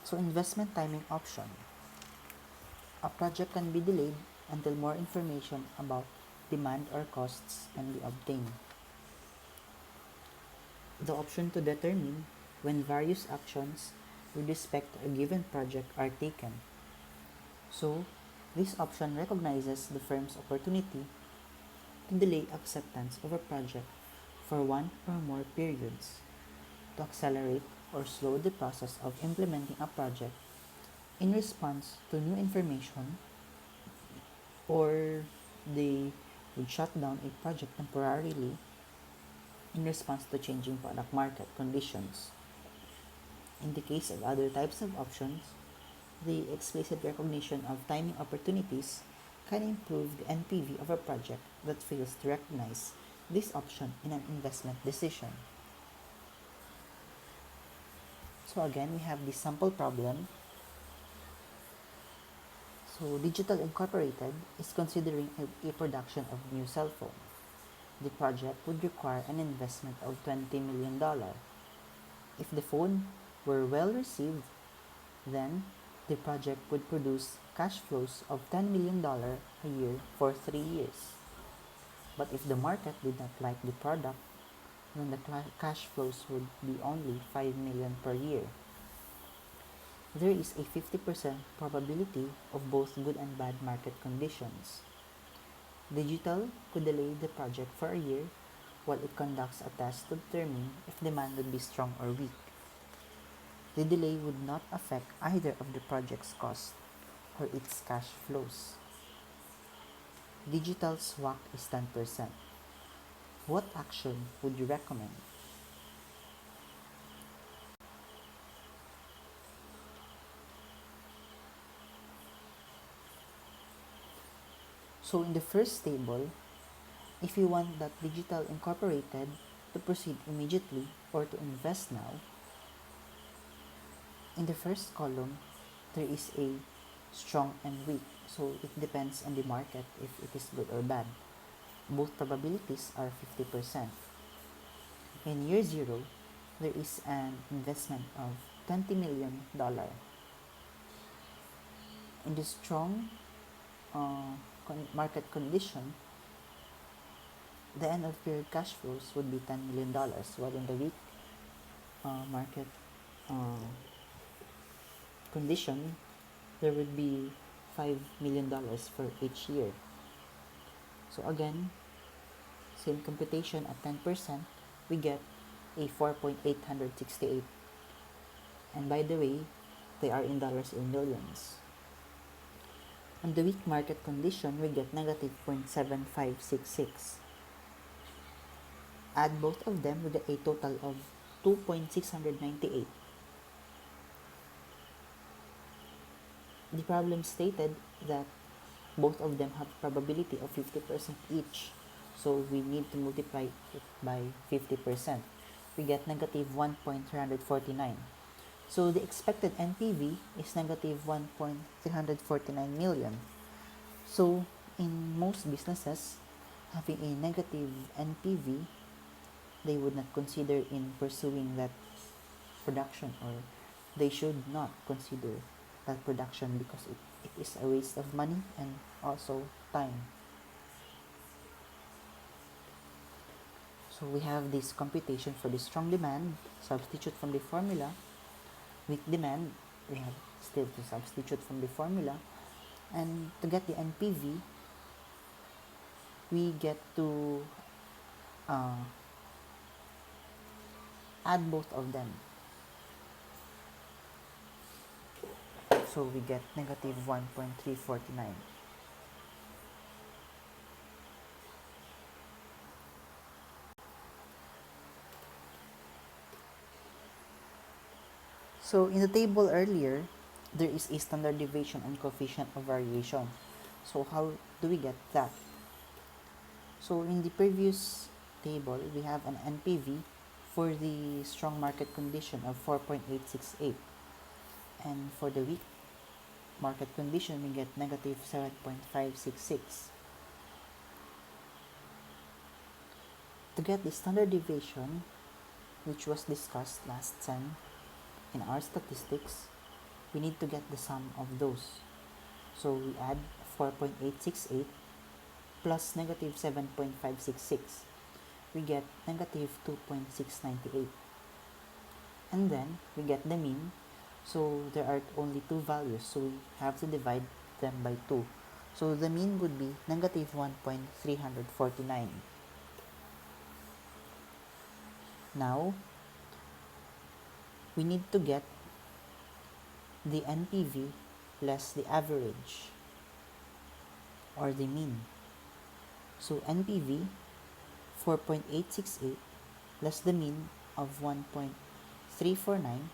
So investment timing option. A project can be delayed until more information about demand or costs can be obtained. The option to determine when various actions with respect to a given project are taken. So, this option recognizes the firm's opportunity to delay acceptance of a project for one or more periods, to accelerate or slow the process of implementing a project in response to new information, or they would shut down a project temporarily in response to changing product market conditions. In the case of other types of options, the explicit recognition of timing opportunities can improve the NPV of a project that fails to recognize this option in an investment decision. So again, we have this sample problem. So Digital Incorporated is considering a production of new cell phone. The project would require an investment of $20 million. If the phone were well received, then the project would produce cash flows of $10 million a year for 3 years. But if the market did not like the product, then the cash flows would be only $5 million per year. There is a 50% probability of both good and bad market conditions. Digital could delay the project for a year while it conducts a test to determine if demand would be strong or weak. The delay would not affect either of the project's cost or its cash flows. Digital's WACC is 10%. What action would you recommend? So in the first table, if you want that Digital Incorporated to proceed immediately or to invest now, in the first column, there is a strong and weak, so it depends on the market if it is good or bad. Both probabilities are 50%. In year 0, there is an investment of $20 million. In the strong market condition, the end of period cash flows would be $10 million, while in the weak market uh, condition, there would be $5 million for each year. So again, same computation at 10%, we get a 4.868. And by the way, they are in dollars in millions. On the weak market condition, we get negative 0.7566. Add both of them, we get a total of 2.698. The problem stated that both of them have probability of 50% each. So we need to multiply it by 50%. We get negative 1.349. So the expected NPV is negative 1.349 million. So in most businesses, having a negative NPV, they would not consider in pursuing that production, or they should not consider that production because it is a waste of money and also time. So we have this computation for the strong demand, substitute from the formula. Weak demand, we have still to substitute from the formula. And to get the NPV, we get to add both of them. So we get negative 1.349. So in the table earlier, there is a standard deviation and coefficient of variation. So how do we get that? So in the previous table, we have an NPV for the strong market condition of 4.868. And for the weak market condition, we get negative 7.566. To get the standard deviation, which was discussed last time in our statistics, we need to get the sum of those. So we add 4.868 plus negative 7.566. We get negative 2.698. And then we get the mean. So there are only two values, so we have to divide them by 2. So the mean would be negative 1.349. Now, we need to get the NPV less the average or the mean. So NPV 4.868 less the mean of 1.349,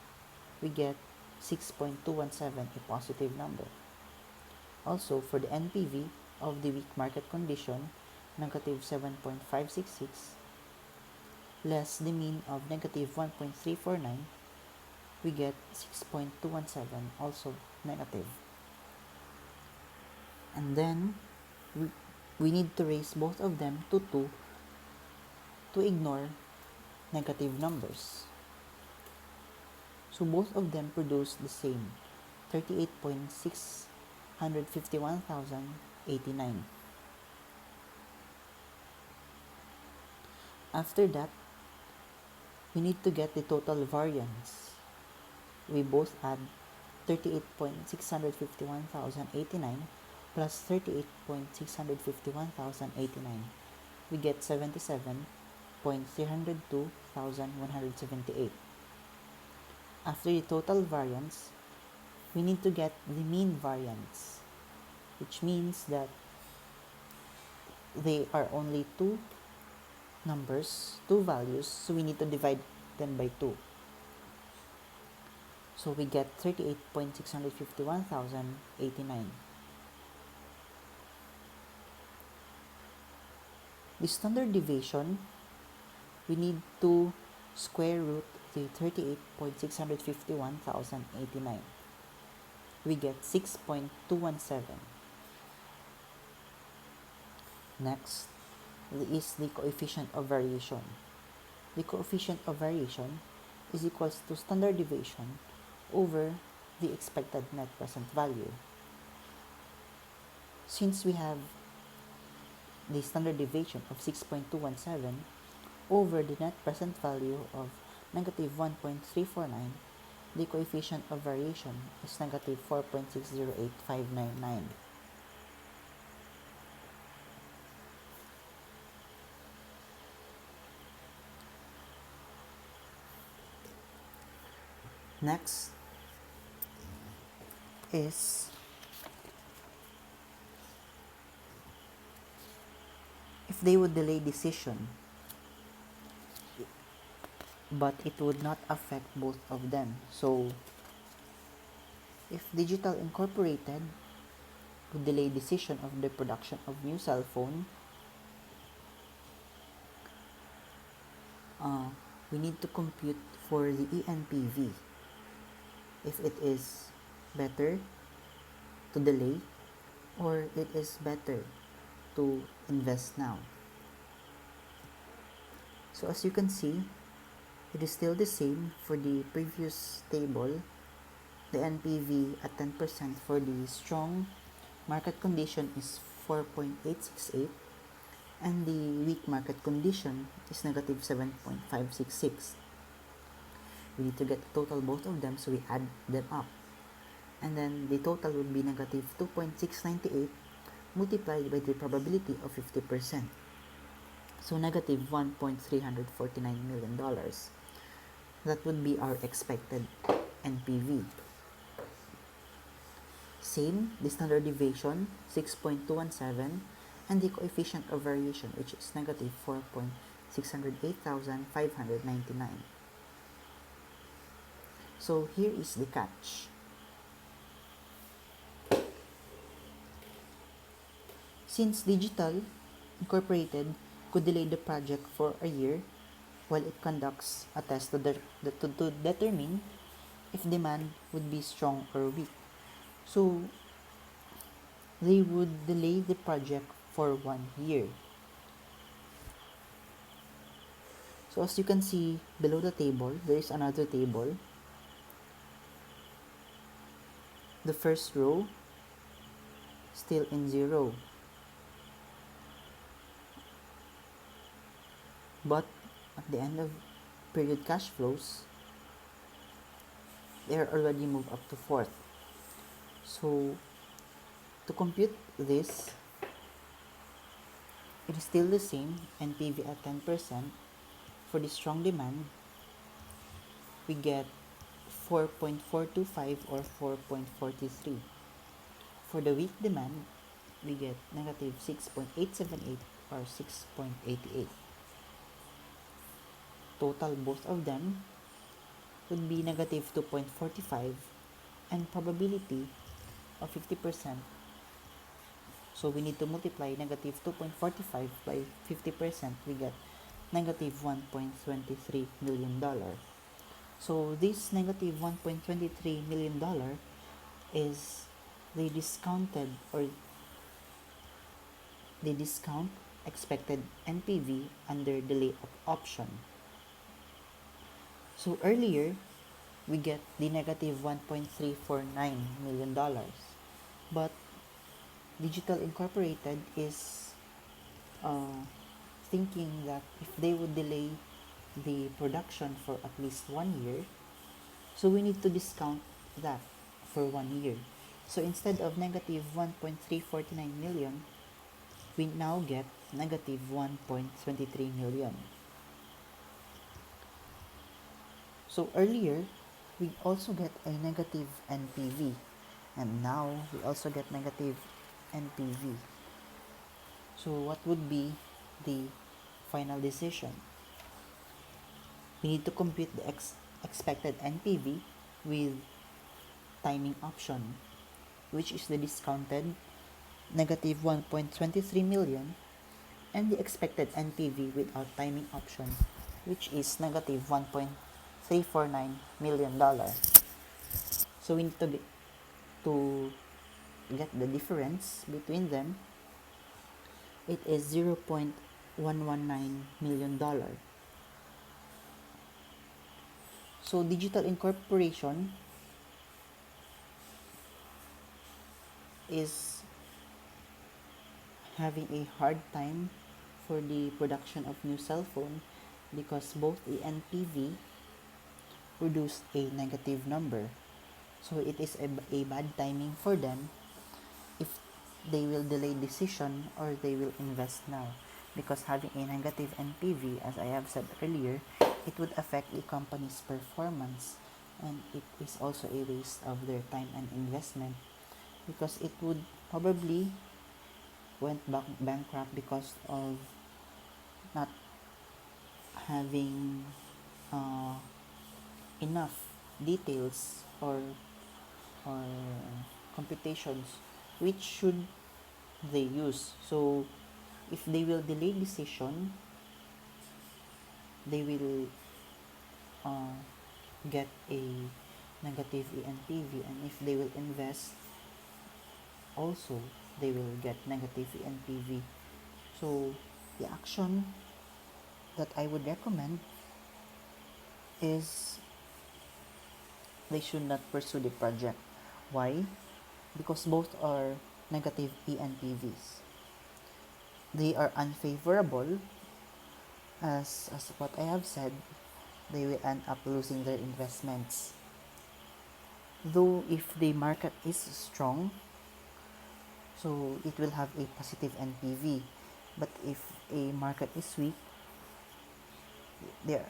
we get 6.217, a positive number. Also, for the NPV of the weak market condition, negative 7.566 less the mean of negative 1.349, we get 6.217, also negative. And then we need to raise both of them to 2 to ignore negative numbers. So both of them produce the same, 38,651,089. After that, we need to get the total variance. We both add 38,651,089 plus 38,651,089. We get 77,302,178. After the total variance, we need to get the mean variance, which means that they are only two numbers, two values, so we need to divide them by 2. So we get 38,651,089. The standard deviation, we need to square root the 38,651,089. We get 6.217. Next is the coefficient of variation. The coefficient of variation is equals to standard deviation over the expected net present value. Since we have the standard deviation of 6.217 over the net present value of negative 1.349, the coefficient of variation is negative 4.608599. Next is if they would delay decision, but it would not affect both of them. So if Digital Incorporated would delay decision of the production of new cell phone, we need to compute for the ENPV if it is better to delay or it is better to invest now. So as you can see, it is still the same for the previous table. The NPV at 10% for the strong market condition is 4.868 and the weak market condition is negative 7.566. We need to get the total both of them, so we add them up. And then the total would be negative 2.698 multiplied by the probability of 50%. So negative $1.349 million. That would be our expected NPV. Same, the standard deviation, 6.217, and the coefficient of variation, which is negative 4.608,599. So here is the catch. Since Digital Incorporated could delay the project for a year while it conducts a test to determine if demand would be strong or weak. So they would delay the project for 1 year. So as you can see below the table, there is another table. the first row still in zero, but at the end of period cash flows, they're already moved up to fourth. So to compute this, it is still the same, NPV at 10%. For the strong demand, we get 4.425 or 4.43. For the weak demand, we get negative 6.878 or 6.88. Total both of them would be negative 2.45 and probability of 50%. So we need to multiply negative 2.45 by 50%. We get negative $1.23 million. So this negative $1.23 million is the discounted or the discount expected NPV under delay option. So earlier, we get the negative $1.349 million. But Digital Incorporated is thinking that if they would delay the production for at least 1 year, so we need to discount that for 1 year. So instead of negative 1.349 million, we now get negative 1.23 million. So earlier, we also get a negative NPV, and now we also get negative NPV. So what would be the final decision? We need to compute the expected NPV with timing option, which is the discounted negative 1.23 million, and the expected NPV without timing option, which is negative $1.349 million. So we need to get the difference between them. It is $0.119 million. So Digital Incorporation is having a hard time for the production of new cell phone because both the NPV produced a negative number. So it is a bad timing for them if they will delay decision or they will invest now, because having a negative NPV, as I have said earlier, it would affect the company's performance, and it is also a waste of their time and investment, because it would probably went bankrupt because of not having enough details or computations which should they use. So if they will delay decision, they will get a negative NPV, and if they will invest also, they will get negative NPV. So the action that I would recommend is they should not pursue the project. Why? Because both are negative ENPVs. They are unfavorable, as what I have said, they will end up losing their investments. Though if the market is strong, so it will have a positive NPV. But if a market is weak, there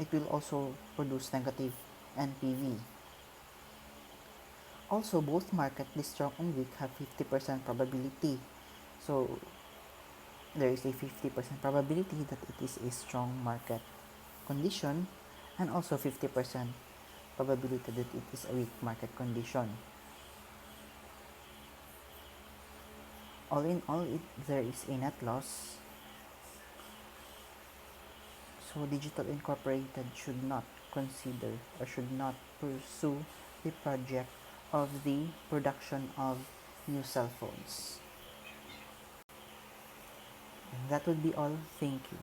it will also produce negative NPV. Also, both market, the strong and weak, have 50% probability. So there is a 50% probability that it is a strong market condition, and also 50% probability that it is a weak market condition. All in all, there is a net loss. So Digital Incorporated should not consider or should not pursue the project of the production of new cell phones. And that would be all. Thank you.